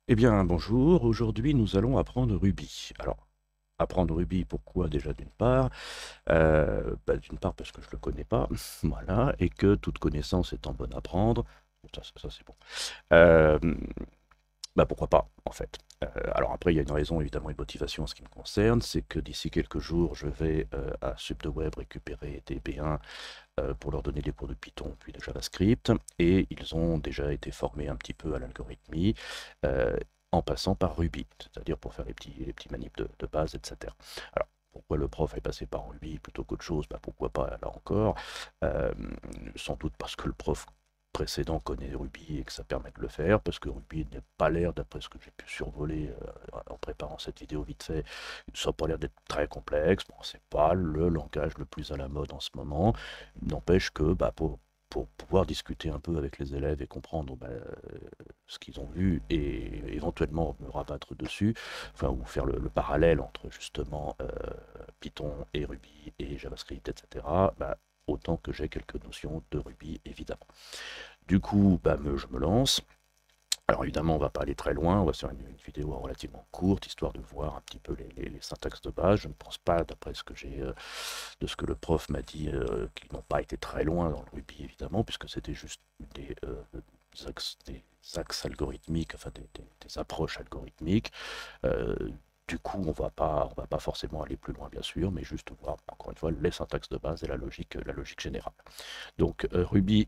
Eh bien, bonjour. Aujourd'hui, nous allons apprendre Ruby. Alors, apprendre Ruby, pourquoi déjà d'une part? D'une part parce que je ne le connais pas, voilà, et que toute connaissance étant bonne à prendre, ça, c'est bon. Euh, Pourquoi pas, en fait. Alors après, il y a une raison, évidemment, une motivation en ce qui me concerne, c'est que d'ici quelques jours, je vais à SubDeWeb récupérer des B1 pour leur donner des cours de Python puis de JavaScript, et ils ont déjà été formés un petit peu à l'algorithmie euh, en passant par Ruby, c'est-à-dire pour faire les petits manips de base, etc. Alors, pourquoi le prof est passé par Ruby plutôt qu'autre chose? Pourquoi pas là encore? Euh, Sans doute parce que le prof précédent connaît Ruby et que ça permet de le faire, parce que Ruby n'a pas l'air, d'après ce que j'ai pu survoler en préparant cette vidéo vite fait, ça n'a pas l'air d'être très complexe. Bon, c'est pas le langage le plus à la mode en ce moment. N'empêche que pour pouvoir discuter un peu avec les élèves et comprendre ce qu'ils ont vu et éventuellement me rabattre dessus, enfin, ou faire le parallèle entre justement Python et Ruby et JavaScript, etc., autant que j'ai quelques notions de Ruby, évidemment. Du coup, je me lance. Alors évidemment, on ne va pas aller très loin, on va faire une vidéo relativement courte, histoire de voir un petit peu les syntaxes de base. Je ne pense pas, d'après ce que de ce que le prof m'a dit, qu'ils n'ont pas été très loin dans le Ruby, évidemment, puisque c'était juste des axes algorithmiques, enfin des approches algorithmiques. Euh, du coup, on va pas forcément aller plus loin, bien sûr, mais juste voir, encore une fois, les syntaxes de base et la logique générale. Donc Ruby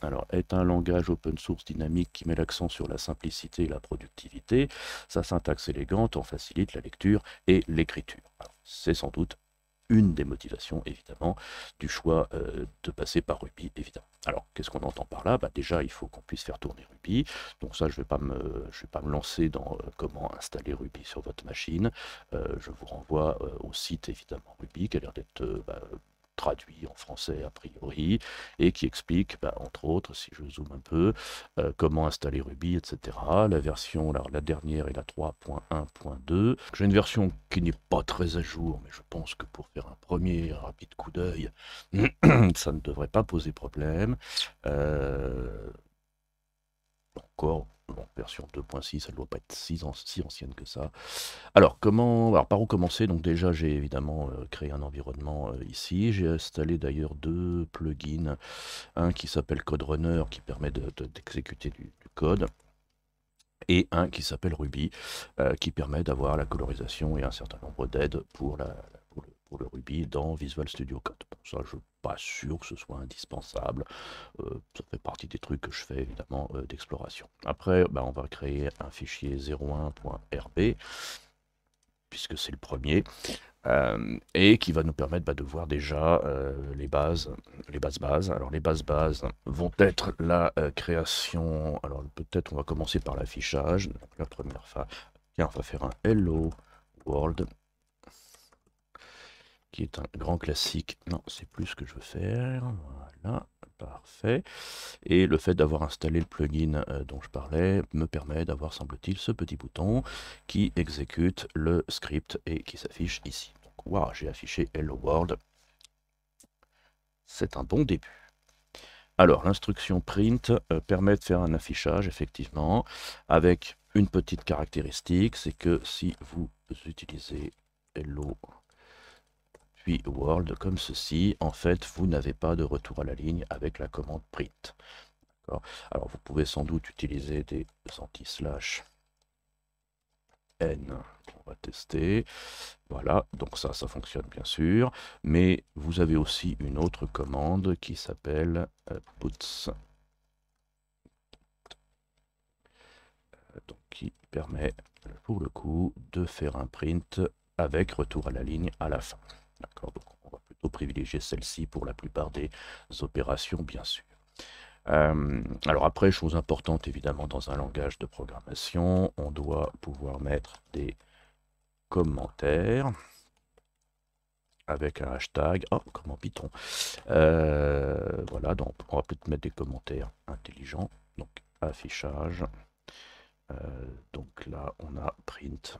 alors, est un langage open source dynamique qui met l'accent sur la simplicité et la productivité. Sa syntaxe élégante en facilite la lecture et l'écriture. C'est sans doute une des motivations, évidemment, du choix de passer par Ruby, évidemment. Alors, qu'est-ce qu'on entend par là? Déjà, il faut qu'on puisse faire tourner Ruby. Donc ça, je vais pas me lancer dans comment installer Ruby sur votre machine. Je vous renvoie au site, évidemment, Ruby, qui a l'air d'être traduit en français a priori, et qui explique, entre autres, si je zoome un peu, comment installer Ruby, etc. La version, alors la dernière est la 3.1.2. J'ai une version qui n'est pas très à jour, mais je pense que pour faire un premier rapide coup d'œil, ça ne devrait pas poser problème. Euh, Encore, bon, version 2.6, elle ne doit pas être si ancienne que ça. Alors par où commencer? Donc déjà, j'ai évidemment créé un environnement ici. J'ai installé d'ailleurs deux plugins, un qui s'appelle CodeRunner qui permet d'exécuter du code, et un qui s'appelle Ruby qui permet d'avoir la colorisation et un certain nombre d'aides pour le Ruby dans Visual Studio Code. Bon, ça, je ne suis pas sûr que ce soit indispensable. Ça fait partie des trucs que je fais évidemment d'exploration. Après, on va créer un fichier 01.rb puisque c'est le premier, et qui va nous permettre de voir déjà les bases. Alors les bases vont être la création. Alors peut-être on va commencer par l'affichage. Donc la première fois, tiens, on va faire un Hello World, qui est un grand classique. Non, c'est plus ce que je veux faire. Voilà, parfait. Et le fait d'avoir installé le plugin dont je parlais me permet d'avoir, semble-t-il, ce petit bouton qui exécute le script et qui s'affiche ici. Donc, waouh, j'ai affiché Hello World. C'est un bon début. Alors, l'instruction print permet de faire un affichage, effectivement, avec une petite caractéristique, c'est que si vous utilisez Hello puis World comme ceci, en fait, vous n'avez pas de retour à la ligne avec la commande print. Alors, vous pouvez sans doute utiliser des anti-slash n qu'on va tester. Voilà, donc ça fonctionne bien sûr. Mais vous avez aussi une autre commande qui s'appelle puts, donc qui permet pour le coup de faire un print avec retour à la ligne à la fin. D'accord, donc on va plutôt privilégier celle-ci pour la plupart des opérations, bien sûr. Alors après, chose importante évidemment dans un langage de programmation, on doit pouvoir mettre des commentaires avec un hashtag, oh, comme en Python. Voilà, donc on va peut-être mettre des commentaires intelligents, donc affichage. Donc là, on a print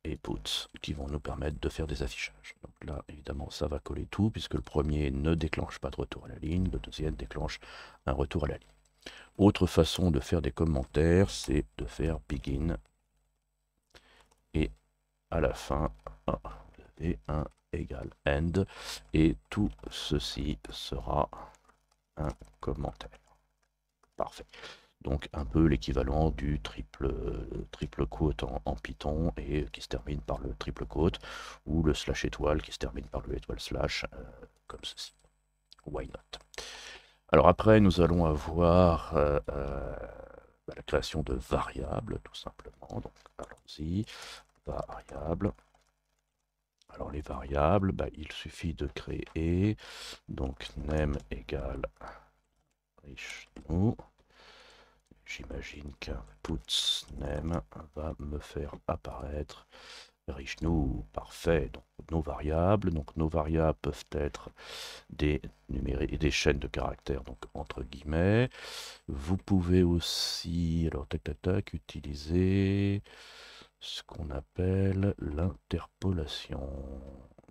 et put qui vont nous permettre de faire des affichages. Donc là, évidemment, ça va coller tout, puisque le premier ne déclenche pas de retour à la ligne, le deuxième déclenche un retour à la ligne. Autre façon de faire des commentaires, c'est de faire begin et à la fin, vous avez un égal end et tout ceci sera un commentaire. Parfait. Donc un peu l'équivalent du triple quote en Python et qui se termine par le triple quote ou le slash étoile qui se termine par le étoile slash comme ceci. Why not? Alors après nous allons avoir la création de variables tout simplement. Donc allons-y, variables. Alors les variables, il suffit de créer donc name égale richNow. J'imagine qu'un puts name va me faire apparaître richNow. Parfait. Donc nos variables. Donc nos variables peuvent être des des chaînes de caractères, donc entre guillemets. Vous pouvez aussi, alors tac tac tac, utiliser ce qu'on appelle l'interpolation.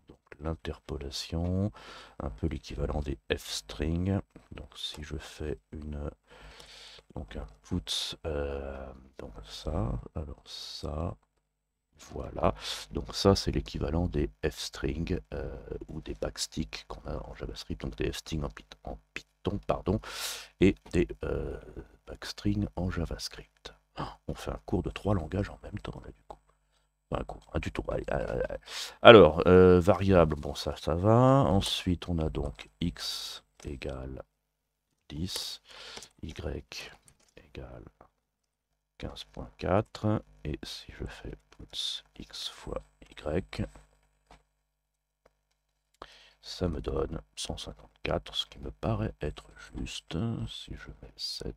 Donc l'interpolation, un peu l'équivalent des f-strings. Donc si je fais donc un puts, donc ça, alors ça, voilà. Donc ça c'est l'équivalent des f-strings ou des backsticks qu'on a en JavaScript, donc des f-strings en Python, pardon, et des backstrings en JavaScript. On fait un cours de 3 langages en même temps là du coup. Un tuto. Alors, variable, bon ça va. Ensuite, on a donc x égale 10, y égale 15.4. Et si je fais puts x fois y, ça me donne 154, ce qui me paraît être juste. Si je mets 7,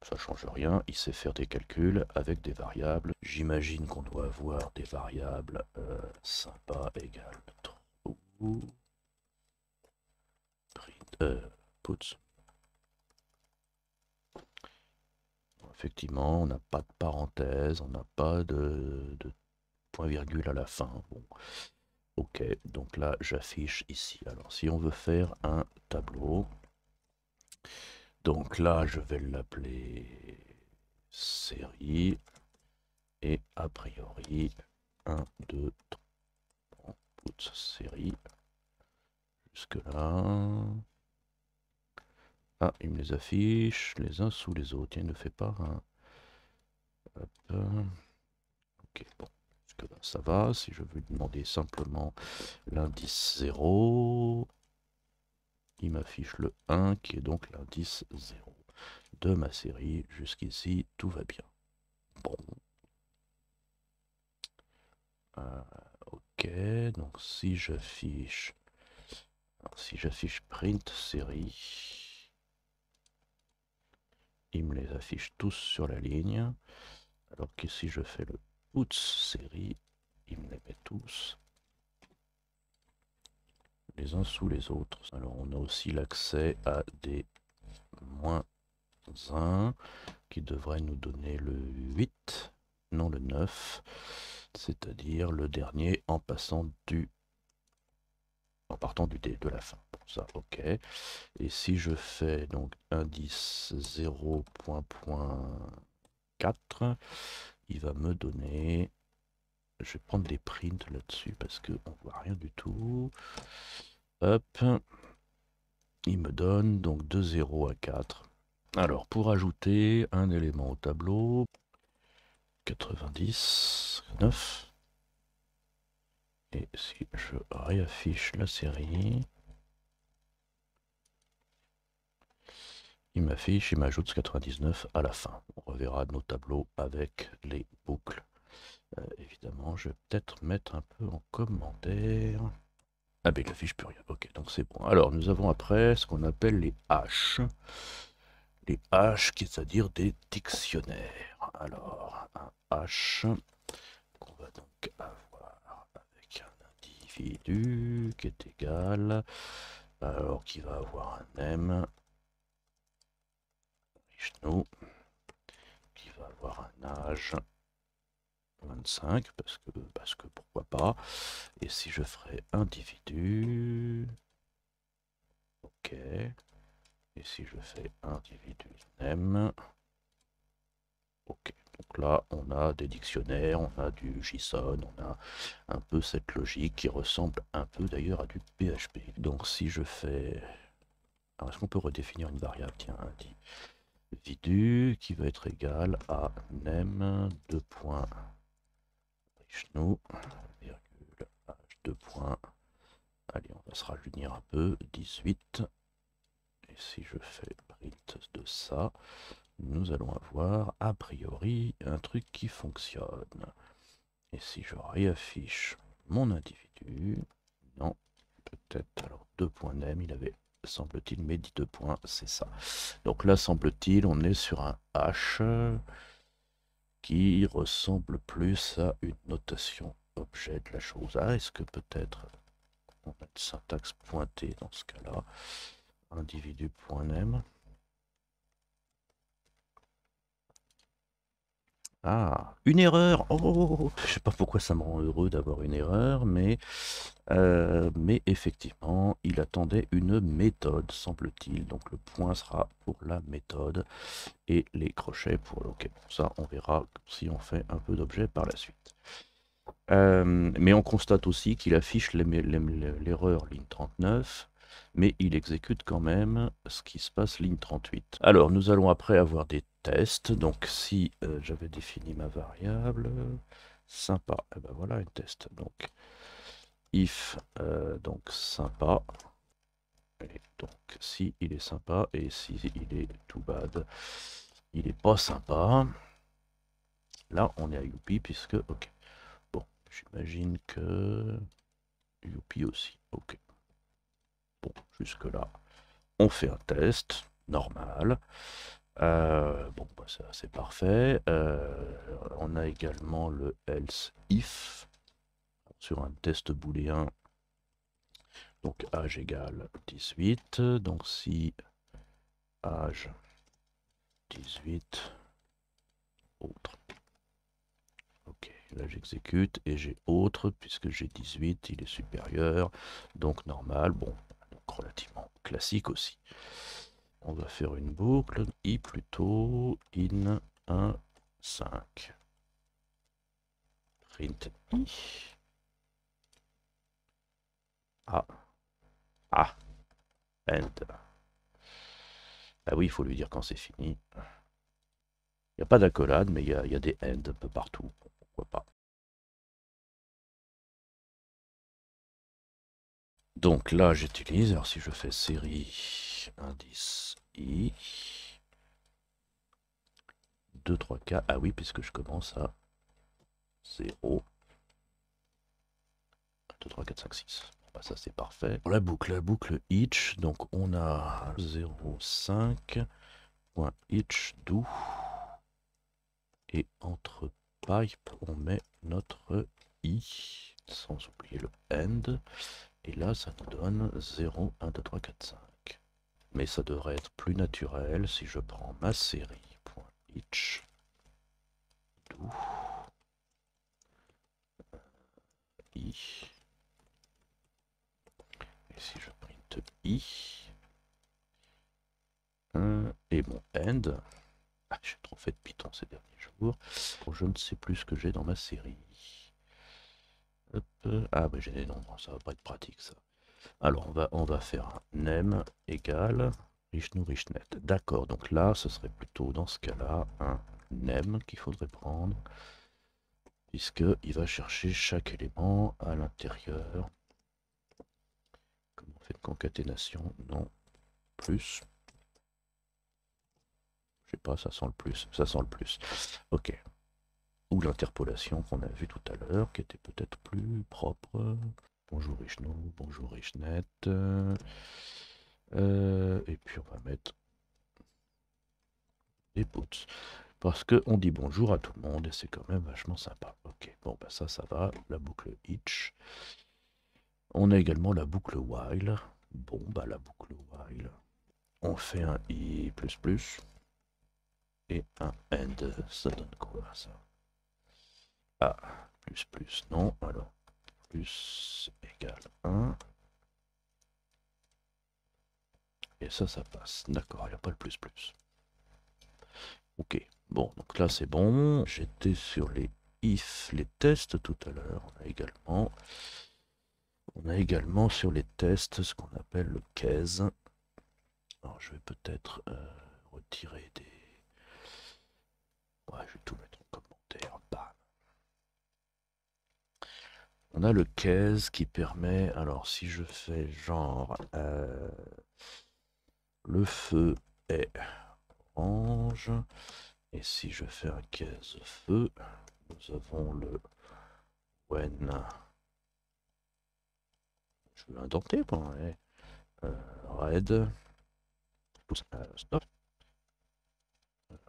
ça change rien, il sait faire des calculs avec des variables. J'imagine qu'on doit avoir des variables sympa égale true, puts. Effectivement, on n'a pas de parenthèse, on n'a pas de point-virgule à la fin. Bon, ok, donc là j'affiche ici. Alors si on veut faire un tableau, donc là je vais l'appeler série et a priori 1, 2, 3, puts série. Jusque là. Ah, il me les affiche les uns sous les autres. Il ne fait pas un. Hop. Ok, bon. Jusque là, ça va. Si je veux lui demander simplement l'indice 0, il m'affiche le 1 qui est donc l'indice 0 de ma série. Jusqu'ici, tout va bien. Bon. Ok, donc si j'affiche print série, il me les affiche tous sur la ligne. Alors que si je fais le puts série, il me les met tous les uns sous les autres. Alors on a aussi l'accès à des moins 1 qui devrait nous donner le 8, non le 9, c'est-à-dire le dernier en partant du dé de la fin. Bon, ça, ok. Et si je fais donc indice 0.4, il va me donner. Je vais prendre des prints là-dessus parce qu'on ne voit rien du tout. Hop. Il me donne donc de 0 à 4. Alors, pour ajouter un élément au tableau, 90, 9. Et si je réaffiche la série, il m'ajoute ce 99 à la fin. On reverra nos tableaux avec les boucles. Évidemment, je vais peut-être mettre un peu en commentaire. Ah ben il affiche plus rien. Ok, donc c'est bon. Alors, nous avons après ce qu'on appelle les haches. Les haches, c'est-à-dire des dictionnaires. Alors, un hash qu'on va donc avoir avec un individu qui est égal, alors qui va avoir un M, richNow, qui va avoir un âge 25, parce que pourquoi pas. Et si je ferais individu, ok, Et si je fais individu name, ok. Donc là, on a des dictionnaires, on a du JSON, on a un peu cette logique qui ressemble un peu d'ailleurs à du PHP. Donc si je fais... Alors est-ce qu'on peut redéfinir une variable? Tiens, individu qui va être égal à name 2 points richno, virgule, h 2 points. Allez, on va se rajeunir un peu, 18. Et si je fais print de ça, nous allons avoir a priori un truc qui fonctionne. Et si je réaffiche mon individu, non, peut-être, alors 2.name, il avait, semble-t-il, mis 2 points, c'est ça. Donc là, semble-t-il, on est sur un H qui ressemble plus à une notation objet de la chose. Ah, est-ce que peut-être on a une syntaxe pointée dans ce cas-là, individu.name. Ah, une erreur! Oh, je sais pas pourquoi ça me rend heureux d'avoir une erreur, mais effectivement, il attendait une méthode, semble-t-il. Donc le point sera pour la méthode et les crochets pour le... Ok, ça, on verra si on fait un peu d'objet par la suite. Mais on constate aussi qu'il affiche l'erreur ligne 39, mais il exécute quand même ce qui se passe ligne 38. Alors, nous allons après avoir des tests. Donc, si j'avais défini ma variable, sympa, et ben voilà une test. Donc, if, donc sympa, et donc si il est sympa, et si il est too bad, il est pas sympa. Là, on est à youpi, puisque, ok. Bon, j'imagine que youpi aussi, ok. Bon, jusque là, on fait un test normal. Bon, bah, ça c'est parfait. On a également le else if sur un test booléen. Donc âge égale 18. Donc si âge 18 autre. Ok, là j'exécute et j'ai autre puisque j'ai 18, il est supérieur. Donc normal, bon, donc relativement classique aussi. On va faire une boucle i plutôt in 1 5 print i. Ah, ah, end. Ah oui, il faut lui dire quand c'est fini. Il n'y a pas d'accolade, mais il y a des end un peu partout. Pourquoi pas. Donc là, j'utilise, alors si je fais série indice i, 2, 3, 4, ah oui, puisque je commence à 0, 2, 3, 4, 5, 6. Bah, ça c'est parfait. La boucle each, donc on a 0, 5, point each do, et entre pipe, on met notre i, sans oublier le end, et là ça nous donne 0, 1, 2, 3, 4, 5. Mais ça devrait être plus naturel si je prends ma série, point each, do, i, et si je print i, et mon end, ah, j'ai trop fait de Python ces derniers jours, je ne sais plus ce que j'ai dans ma série. Hop, ah bah j'ai des nombres, ça va pas être pratique ça. Alors on va faire un name égale richno richnet. D'accord, donc là ce serait plutôt dans ce cas-là un name qu'il faudrait prendre, puisqu'il va chercher chaque élément à l'intérieur. Comment on fait une concaténation? Non, plus. Je sais pas, ça sent le plus, ça sent le plus. Ok. Ou l'interpolation qu'on a vu tout à l'heure, qui était peut-être plus propre. Bonjour Richno, bonjour Richnet. Et puis on va mettre des puts. Parce qu'on dit bonjour à tout le monde et c'est quand même vachement sympa. Ok, bon bah ça va. La boucle each. On a également la boucle while. Bon bah la boucle while. On fait un i++ et un end. Ça donne quoi ça? Ah, plus, non. Alors, plus égale 1. Et ça passe. D'accord, il n'y a pas le plus plus. Ok, bon, donc là c'est bon. J'étais sur les if, les tests tout à l'heure. On a également sur les tests ce qu'on appelle le case. Alors je vais peut-être retirer des... Ouais, je vais tout mettre en commentaire. Bam. On a le case qui permet... Alors si je fais genre... le feu est orange. Et si je fais un case feu, nous avons le when... Je vais indenter pour red. Stop.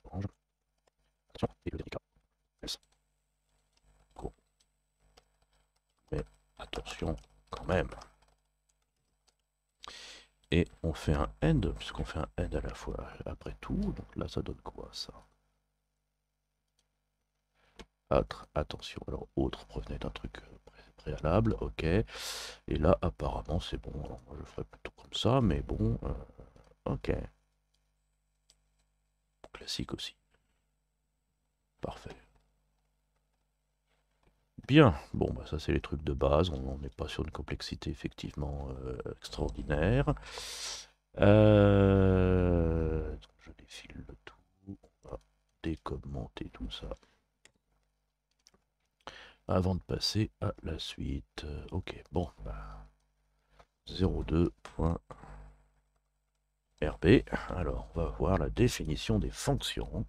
Orange. Attention, et le délicat. Yes. Go. Mais attention quand même. Et on fait un end, puisqu'on fait un end à la fois après tout. Donc là, ça donne quoi ça? Attention, alors autre provenait d'un truc préalable, ok. Et là, apparemment, c'est bon. Alors, moi, je ferais plutôt comme ça, mais bon, ok. Classique aussi. Parfait. Bien, bon, bah ça c'est les trucs de base, on n'est pas sur une complexité effectivement extraordinaire. Je défile le tout, on va décommenter tout ça avant de passer à la suite. Ok, bon, bah, 02.rb. Alors, on va voir la définition des fonctions.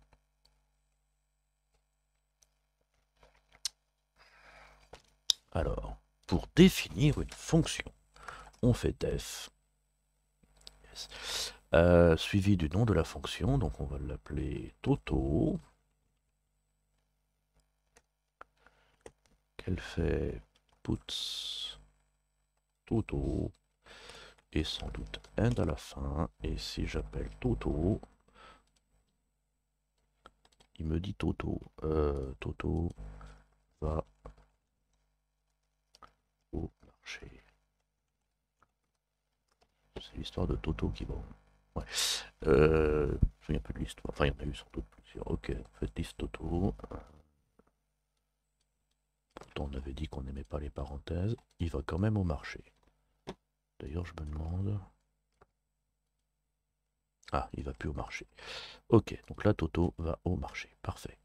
Alors, pour définir une fonction, on fait def, suivi du nom de la fonction, donc on va l'appeler Toto. Qu'elle fait puts Toto et sans doute end à la fin. Et si j'appelle Toto, il me dit Toto. Toto va au marché. C'est l'histoire de Toto qui va. Ouais. Je me souviens plus de l'histoire. Enfin, il y en a eu sans doute plusieurs. Ok, en fait, liste Toto. Pourtant, on avait dit qu'on n'aimait pas les parenthèses. Il va quand même au marché. D'ailleurs, je me demande... Ah, il va plus au marché. Ok, donc là, Toto va au marché. Parfait.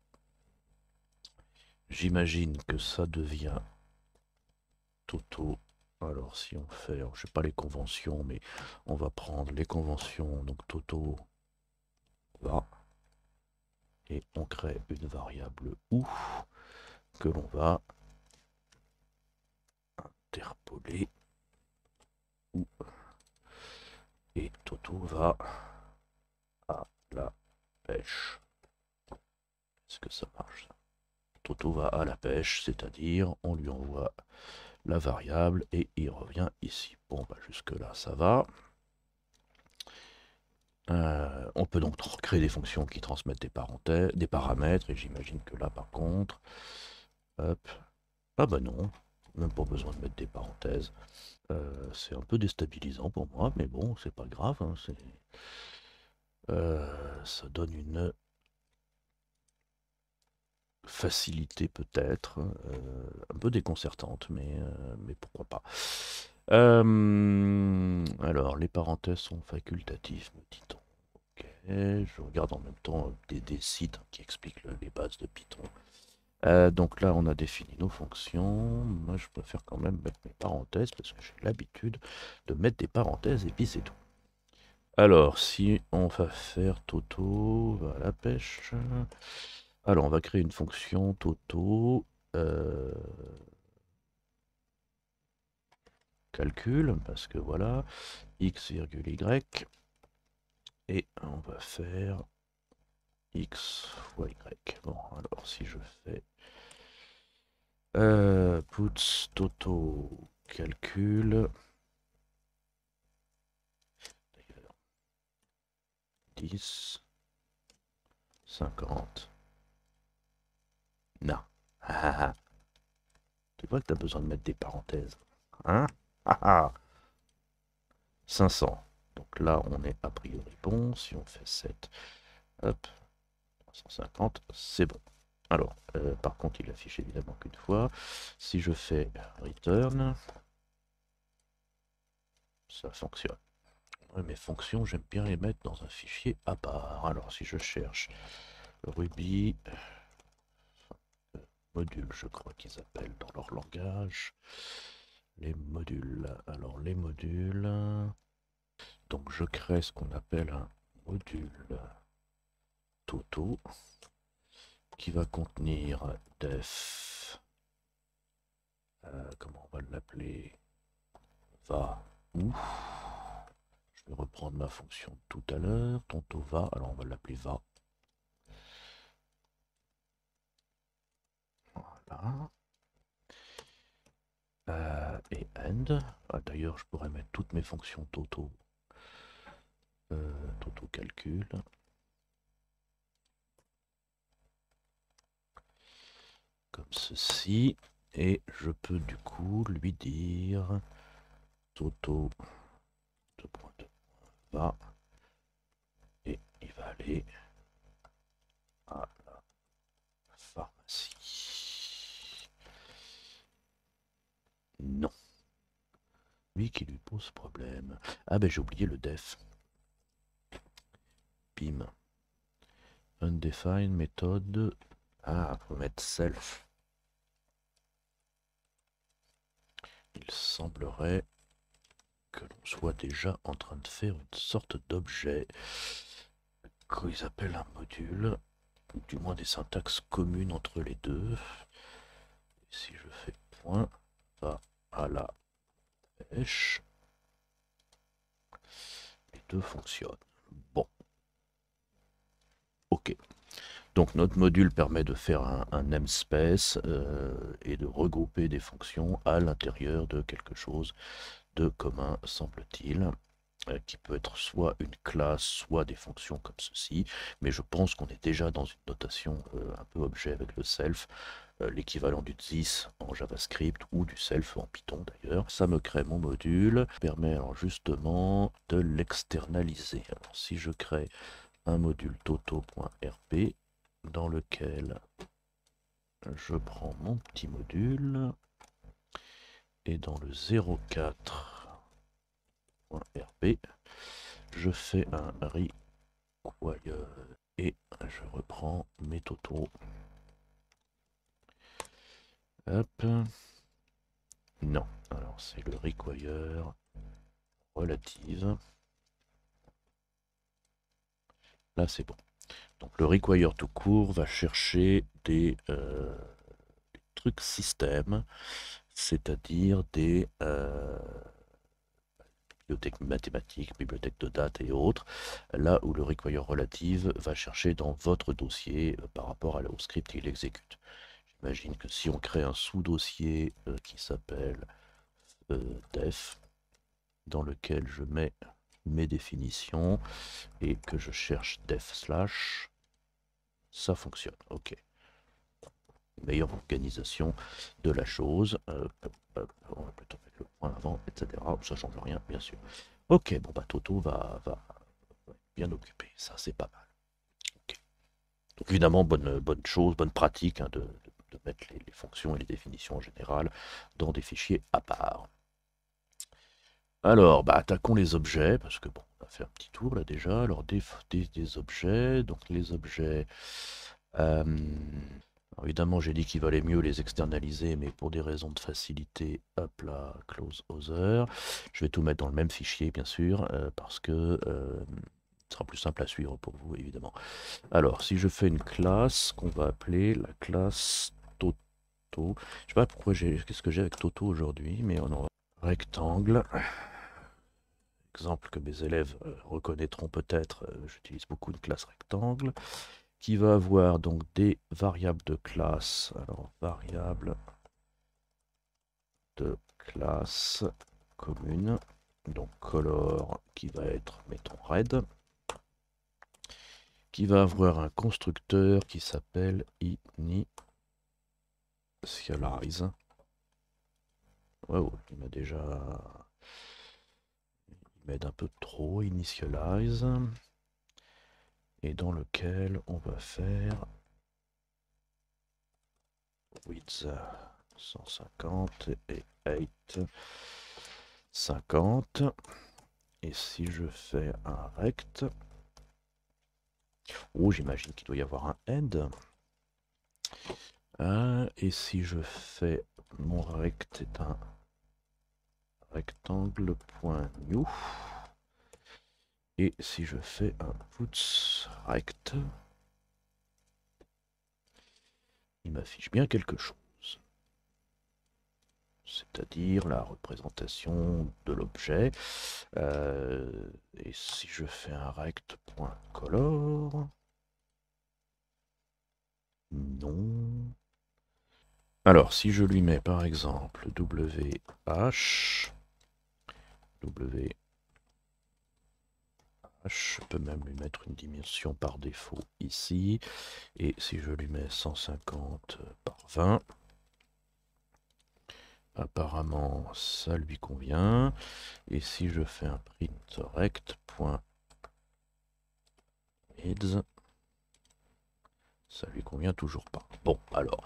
J'imagine que ça devient Toto. Alors, si on fait... Alors, je sais pas les conventions, mais on va prendre les conventions. Donc, Toto va. Et on crée une variable ou que l'on va interpoler. Ou. Et Toto va à la pêche. Est-ce que ça marche ça? Toto va à la pêche, c'est-à-dire on lui envoie la variable et il revient ici. Bon, bah jusque là ça va. On peut donc créer des fonctions qui transmettent des parenthèses, des paramètres, et j'imagine que là par contre, hop, ah bah non, même pas besoin de mettre des parenthèses. C'est un peu déstabilisant pour moi, mais bon, c'est pas grave, hein, ça donne une facilité peut-être, un peu déconcertante, mais pourquoi pas. Alors, les parenthèses sont facultatives, me dit-on. Ok, je regarde en même temps des sites qui expliquent les bases de Python. Donc là, on a défini nos fonctions. Moi, je préfère quand même mettre mes parenthèses parce que j'ai l'habitude de mettre des parenthèses et puis c'est tout. Alors, si on va faire Toto, va à la pêche. Alors, on va créer une fonction Toto. Calcul, parce que voilà, x, y. Et on va faire x fois y. Bon, alors si je fais puts Toto calcul, d'ailleurs 10, 50, non. Tu vois que tu as besoin de mettre des parenthèses, hein? 500. Donc Donc là, on est a priori bon. Si on fait 7, hop, 350, c'est bon. Alors, par contre, il affiche évidemment qu'une fois. Si je fais return, ça fonctionne. Ouais, mes fonctions, j'aime bien les mettre dans un fichier à part. Alors, si je cherche Ruby, module, je crois qu'ils appellent dans leur langage. Les modules. Alors, les modules. Donc, je crée ce qu'on appelle un module Toto qui va contenir def. Comment on va l'appeler? Va ou. Je vais reprendre ma fonction de tout à l'heure. Tonto va. Alors, on va l'appeler va. Voilà. Et end. Ah, d'ailleurs, je pourrais mettre toutes mes fonctions Toto. Toto calcul. Comme ceci. Et je peux du coup lui dire Toto 2.2 va. Et il va aller à la pharmacie. Non. Lui qui lui pose problème. Ah ben j'ai oublié le def. Bim. Undefined méthode. Ah, faut mettre self. Il semblerait que l'on soit déjà en train de faire une sorte d'objet qu'ils appellent un module, ou du moins des syntaxes communes entre les deux. Et si je fais point, va à la pêche, les deux fonctionnent. Bon. Ok. Donc notre module permet de faire un namespace et de regrouper des fonctions à l'intérieur de quelque chose de commun, semble-t-il, qui peut être soit une classe, soit des fonctions comme ceci, mais je pense qu'on est déjà dans une notation un peu objet avec le self, l'équivalent du this en JavaScript ou du self en Python d'ailleurs. Ça me crée mon module, permet alors justement de l'externaliser. Alors si je crée un module toto.rp dans lequel je prends mon petit module et dans le 04.rp je fais un require et je reprends mes totaux. Hop. Non, alors c'est le require relative. Là c'est bon. Donc le require tout court va chercher des trucs système, c'est-à-dire des bibliothèques mathématiques, bibliothèques de date et autres, là où le require relative va chercher dans votre dossier par rapport au script qu'il exécute. J'imagine que si on crée un sous-dossier qui s'appelle def, dans lequel je mets mes définitions et que je cherche def slash, ça fonctionne. Ok. Meilleure organisation de la chose. On va plutôt mettre le point avant, etc. Ça change rien, bien sûr. Ok, bon bah Toto va bien occuper. Ça, c'est pas mal. Okay. Donc évidemment, bonne chose, bonne pratique hein, de mettre les fonctions et les définitions en général dans des fichiers à part. Alors, bah, attaquons les objets, parce que bon, on a fait un petit tour là déjà. Alors, des objets, donc les objets. Alors, évidemment, j'ai dit qu'il valait mieux les externaliser, mais pour des raisons de facilité, hop là, close other. Je vais tout mettre dans le même fichier, bien sûr, parce que ce sera plus simple à suivre pour vous, évidemment. Alors, si je fais une classe qu'on va appeler la classe Toto. Je sais pas pourquoi qu'est-ce que j'ai avec Toto aujourd'hui, mais on en va. Rectangle. Exemple que mes élèves reconnaîtront peut-être, j'utilise beaucoup une classe rectangle, qui va avoir donc des variables de classe. Alors, variable de classe commune, donc color qui va être, mettons, red, qui va avoir un constructeur qui s'appelle initialize. Wow, il m'a m'aide un peu trop, initialize, et dans lequel on va faire width 150 et height 50. Et si je fais un rect, oh, j'imagine qu'il doit y avoir un end. Et si je fais mon rect est un rectangle.new, et si je fais un puts rect, il m'affiche bien quelque chose. C'est-à-dire la représentation de l'objet. Et si je fais un rect.color, non. Alors, si je lui mets par exemple WH, je peux même lui mettre une dimension par défaut ici, et si je lui mets 150 par 20, apparemment ça lui convient, et si je fais un print rect.mids, ça lui convient toujours pas. Bon, alors,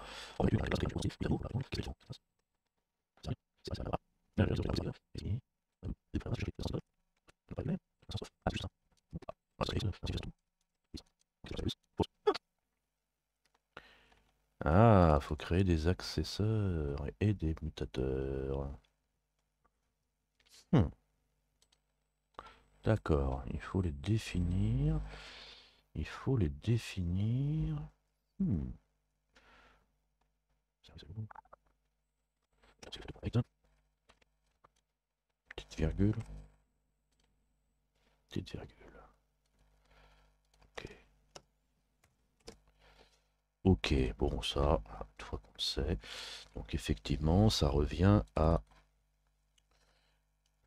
ah, faut créer des accesseurs et des mutateurs. D'accord, il faut les définir. Il faut les définir. Petite virgule. Petite virgule. Ok. Ok, bon ça, une fois qu'on le sait. Donc effectivement, ça revient à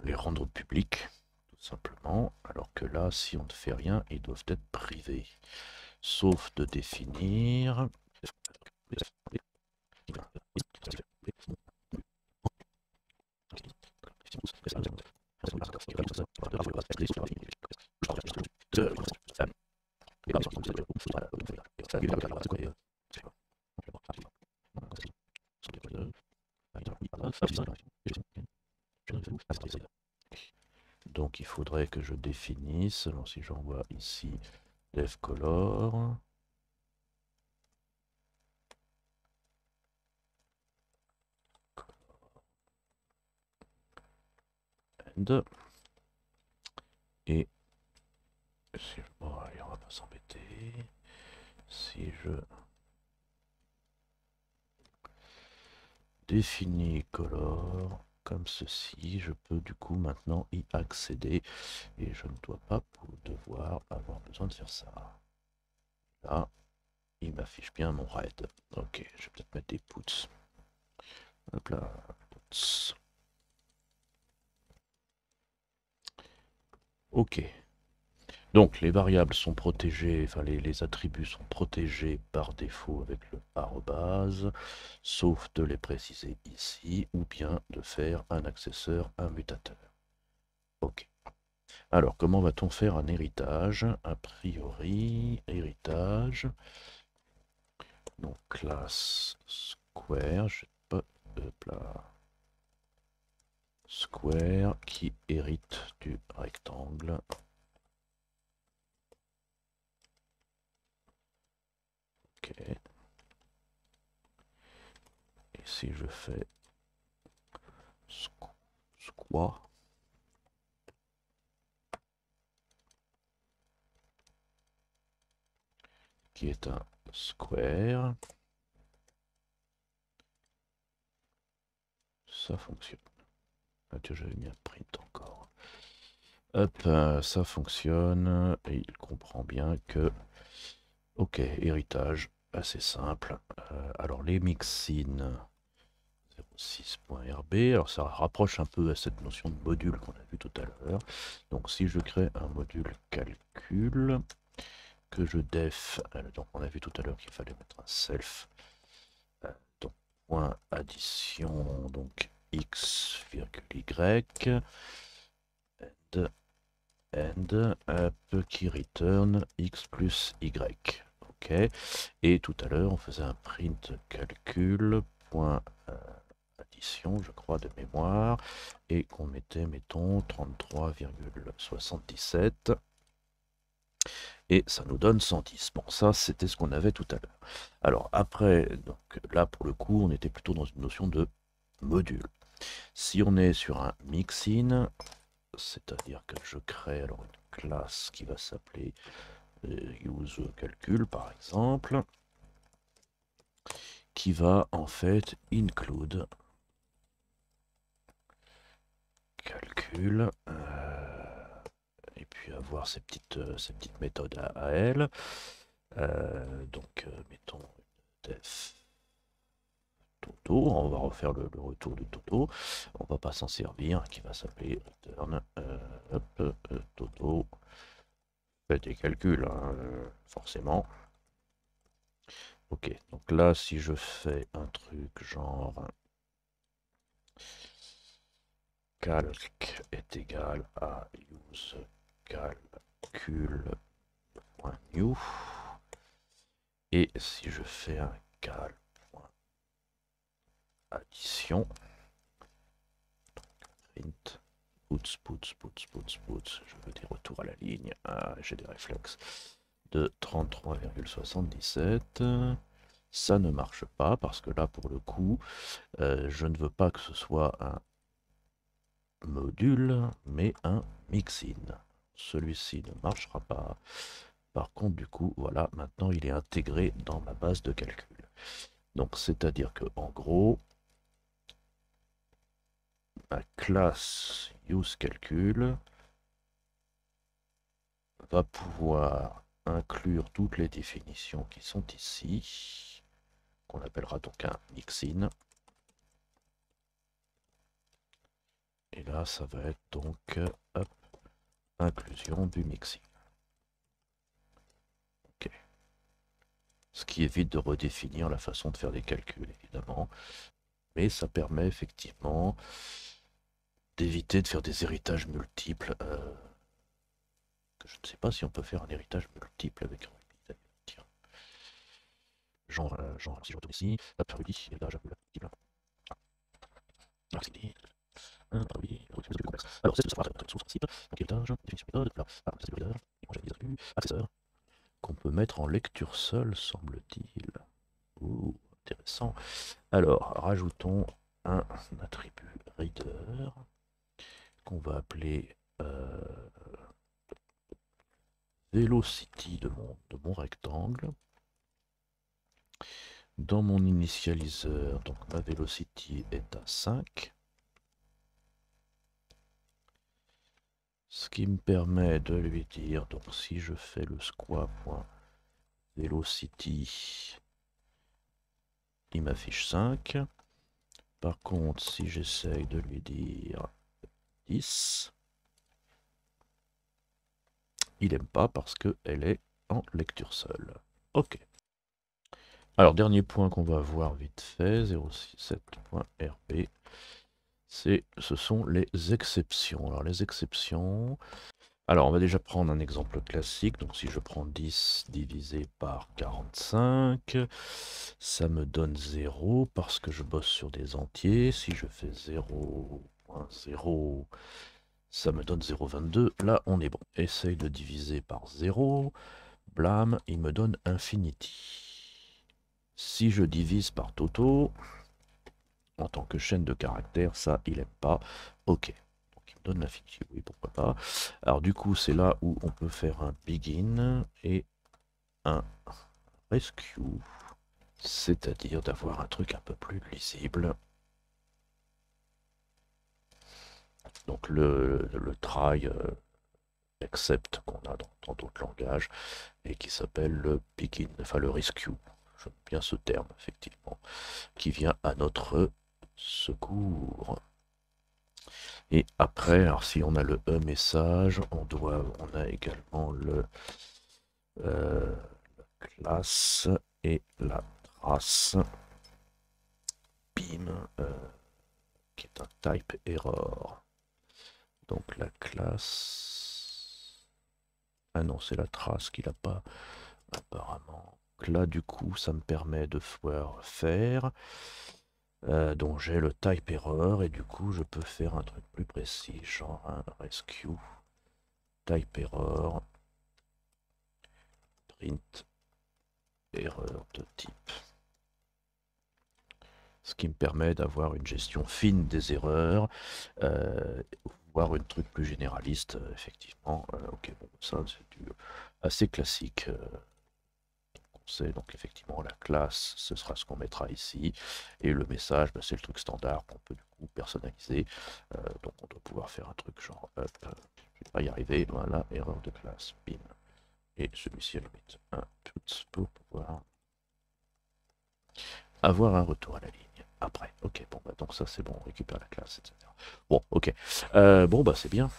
les rendre publics, tout simplement. Alors que là, si on ne fait rien, ils doivent être privés. Sauf de définir. Donc il faudrait que je définisse, alors si j'envoie ici devcolor, end, et si, bon, allez, on va pas s'embêter, si je définis color comme ceci, je peux du coup maintenant y accéder et je ne dois pas devoir avoir besoin de faire ça. Là, il m'affiche bien mon red. Ok, je vais peut-être mettre des puts. Hop là, puts. Ok. Donc les variables sont protégées, enfin les attributs sont protégés par défaut avec le arrobase, sauf de les préciser ici, ou bien de faire un accesseur, un mutateur. Ok. Alors, comment va-t-on faire un héritage? A priori, héritage. Donc, classe square, je sais pas, hop là. Square qui hérite du rectangle. Ok. Et si je fais square, qui est un square, ça fonctionne. Ah tiens, j'avais mis un print encore. Hop, ça fonctionne et il comprend bien que... Ok, héritage, assez simple. Alors les mixins 06.rb, alors ça rapproche un peu à cette notion de module qu'on a vu tout à l'heure. Donc si je crée un module calcul, que je def, donc on a vu tout à l'heure qu'il fallait mettre un self, donc point addition, donc x, y, and end qui return x plus y. Ok. Et tout à l'heure, on faisait un print calcul point addition, je crois, de mémoire, et qu'on mettait, mettons, 33,77. Et ça nous donne 110. Bon, ça, c'était ce qu'on avait tout à l'heure. Alors, après, donc là, pour le coup, on était plutôt dans une notion de module. Si on est sur un mixin, c'est-à-dire que je crée alors une classe qui va s'appeler useCalcul, par exemple, qui va en fait include calcul, et puis avoir ces petites méthodes à elle. Donc, mettons def Toto, on va refaire le retour de Toto, on va pas s'en servir, qui va s'appeler return, Toto, fait des calculs, hein, forcément. Ok, donc là, si je fais un truc genre calc est égal à useCalcul.new, et si je fais un cal.addition, print, puts, je veux des retours à la ligne, j'ai des réflexes, de 33,77, ça ne marche pas, parce que là, pour le coup, je ne veux pas que ce soit un module, mais un mixin. Celui-ci ne marchera pas. Par contre, du coup, voilà, maintenant il est intégré dans ma base de calcul. Donc, c'est-à-dire que, en gros, ma classe useCalcul va pouvoir inclure toutes les définitions qui sont ici, qu'on appellera donc un mixin. Et là, ça va être donc hop, inclusion du mixin. Ok. Ce qui évite de redéfinir la façon de faire des calculs, évidemment. Mais ça permet effectivement d'éviter de faire des héritages multiples. Que je ne sais pas si on peut faire un héritage multiple avec Ruby d'ailleurs. Tiens. Genre, si je retourne ici, hop, Ruby, et là j'avoue la multiple. Alors c'est dit. Ruby, c'est plus complexe. Alors c'est ce sera sous principe. Donc héritage, définition méthode, là. Ah, c'est le héritage. Et moi j'ai des accesseurs qu'on peut mettre en lecture seule, semble-t-il. Ouh, intéressant. Alors, rajoutons un attribut reader qu'on va appeler velocity de mon rectangle. Dans mon initialiseur, donc ma velocity est à 5. Ce qui me permet de lui dire, donc si je fais le squa.velocity, il m'affiche 5. Par contre, si j'essaye de lui dire 10, il n'aime pas parce qu'elle est en lecture seule. Ok. Alors, dernier point qu'on va voir vite fait, 067.rb, ce sont les exceptions. Alors, les exceptions... Alors, on va déjà prendre un exemple classique. Donc, si je prends 10 divisé par 45, ça me donne 0 parce que je bosse sur des entiers. Si je fais 0.0, ça me donne 0,22. Là, on est bon. Essaye de diviser par 0. Blam, il me donne infinity. Si je divise par Toto, en tant que chaîne de caractères, ça, il n'aime pas. Ok. Donc, il me donne l'infinity. Oui, pourquoi pas. Alors, du coup, c'est là où on peut faire un begin et un rescue. C'est-à-dire d'avoir un truc un peu plus lisible. Donc, le try except qu'on a dans d'autres langages et qui s'appelle le begin, enfin le rescue. J'aime bien ce terme, effectivement, qui vient à notre secours. Et après, alors si on a le message, on a également la classe et la trace bim, qui est un type error. Donc la classe, Ah non, c'est la trace qu'il n'a pas, apparemment. Donc là, du coup, ça me permet de pouvoir faire. Donc j'ai le type error et du coup, je peux faire un truc plus précis, genre un rescue type error print erreur de type. Ce qui me permet d'avoir une gestion fine des erreurs, voire une truc plus généraliste, effectivement. Ok, bon, ça c'est du assez classique. On sait donc effectivement la classe, ce sera ce qu'on mettra ici, et le message, bah, c'est le truc standard qu'on peut du coup personnaliser. Donc on doit pouvoir faire un truc genre, hop, je vais pas y arriver, voilà, erreur de classe, bim. Et celui-ci à la limite un put pour pouvoir avoir un retour à la ligne. Après, ok, bon, bah, donc ça c'est bon, on récupère la classe, etc. Bon, ok. Bon, bah c'est bien.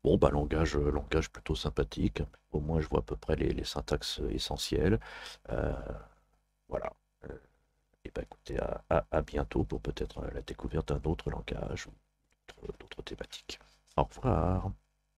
Bon, bah langage plutôt sympathique. Au moins je vois à peu près les syntaxes essentielles. Euh, voilà. Euh, et bah écoutez, à bientôt pour peut-être la découverte d'un autre langage ou d'autres thématiques. Au revoir.